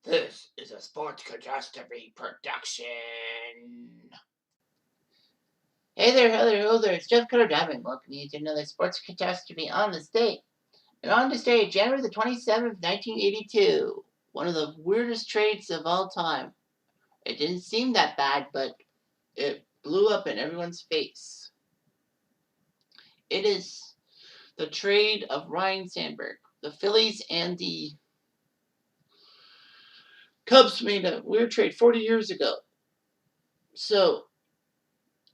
This is a Sports Catastrophe production. Hey there, hello there, it's Jeff Cutter Diamond. Welcome you to another Sports Catastrophe on this day. And on this day, January the 27th, 1982, one of the weirdest trades of all time. It didn't seem that bad, but it blew up in everyone's face. It is the trade of Ryne Sandberg. The Phillies and the Cubs made a weird trade 40 years ago. So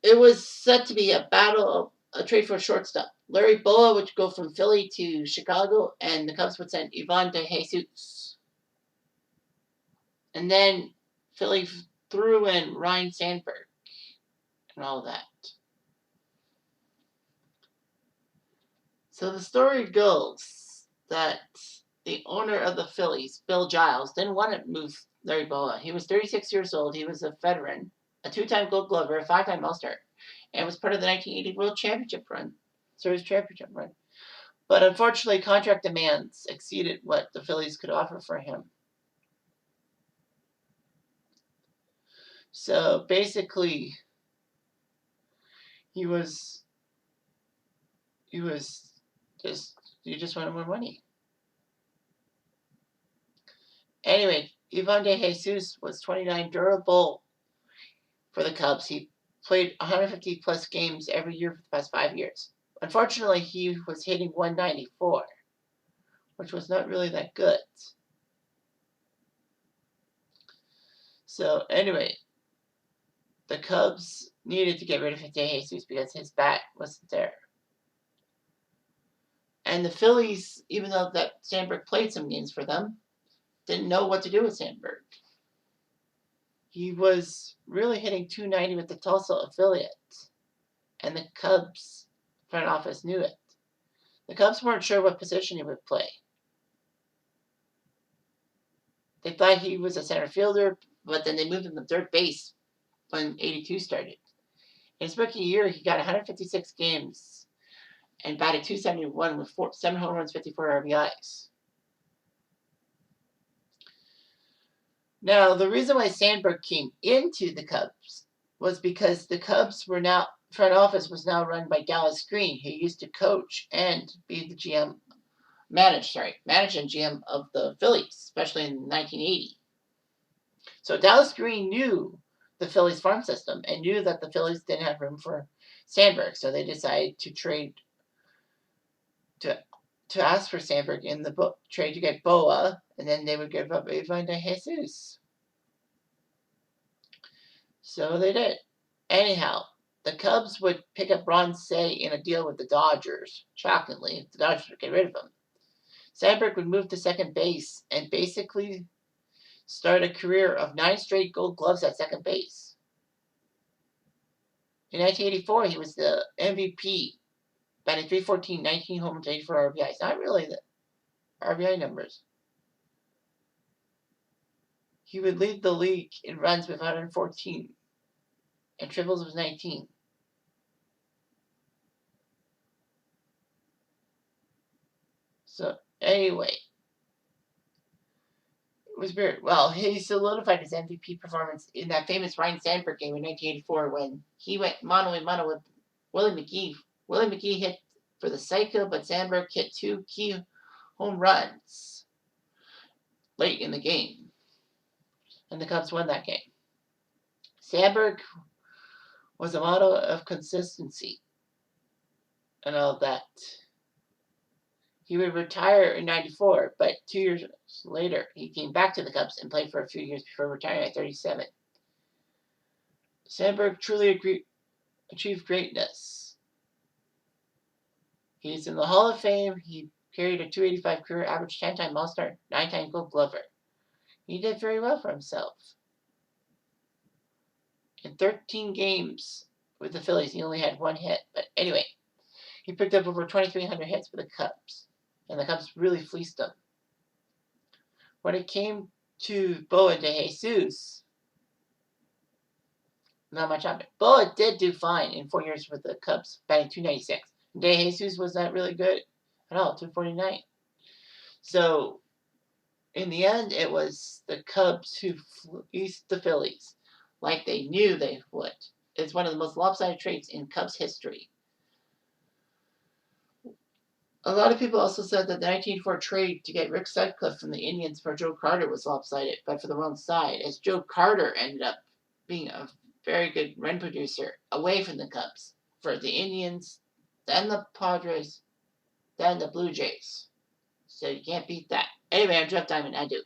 it was set to be a trade for a shortstop. Larry Boa would go from Philly to Chicago, and the Cubs would send Ivan De Jesus. And then Philly threw in Ryne Sandberg and all that. So the story goes that the owner of the Phillies, Bill Giles, didn't want to move Larry Boa. He was 36 years old. He was a veteran, a two-time Gold Glover, a five-time All-Star, and was part of the 1980 World Championship run. Series championship run. But unfortunately, contract demands exceeded what the Phillies could offer for him. So basically, he just wanted more money. Anyway, Ivan De Jesus was 29, durable for the Cubs. He played 150 plus games every year for the past 5 years. Unfortunately, he was hitting 194, which was not really that good. So anyway, the Cubs needed to get rid of De Jesus because his bat wasn't there. And the Phillies, even though that Sandberg played some games for them, didn't know what to do with Sandberg. He was really hitting 290 with the Tulsa affiliate, and the Cubs front office knew it. The Cubs weren't sure what position he would play. They thought he was a center fielder, but then they moved him to third base when 82 started. In his rookie year, he got 156 games and batted .271 with 7 home runs, 54 RBIs. Now, the reason why Sandberg came into the Cubs was because the Cubs front office was now run by Dallas Green, who used to coach and be the manage and GM of the Phillies, especially in 1980. So Dallas Green knew the Phillies farm system and knew that the Phillies didn't have room for Sandberg, so they decided to trade to ask for Sandberg in the trade to get Boa, and then they would give up Ivan De Jesus. So they did. Anyhow, the Cubs would pick up Ron Cey in a deal with the Dodgers. Shockingly, the Dodgers would get rid of him. Sandberg would move to second base and basically start a career of 9 straight Gold Gloves at second base. In 1984, he was the MVP, batting .314, 19 homers, 84 RBIs. Not really the RBI numbers. He would lead the league in runs with 114, and triples was 19. So anyway, it was weird. Well, he solidified his MVP performance in that famous Ryne Sandberg game in 1984 when he went mano a mano with Willie McGee. Willie McGee hit for the cycle, but Sandberg hit 2 key home runs late in the game, and the Cubs won that game. Sandberg was a model of consistency and all that. He would retire in 94, but 2 years later, he came back to the Cubs and played for a few years before retiring at 37. Sandberg truly achieved greatness. He's in the Hall of Fame. He carried a .285 career average, 10-time All-Star, 9-time Gold Glover. He did very well for himself. In 13 games with the Phillies, he only had 1 hit. But anyway, he picked up over 2,300 hits for the Cubs, and the Cubs really fleeced him. When it came to Boa De Jesus, not much happened. Boa did do fine in 4 years with the Cubs, batting .296. De Jesus was not really good at all, .249. So In the end, it was the Cubs who fleeced the Phillies, like they knew they would. It's one of the most lopsided trades in Cubs history. A lot of people also said that the 1984 trade to get Rick Sutcliffe from the Indians for Joe Carter was lopsided, but for the wrong side, as Joe Carter ended up being a very good run producer away from the Cubs for the Indians, then the Padres, then the Blue Jays. So you can't beat that. Anyway, I'm Jeff Diamond. I do.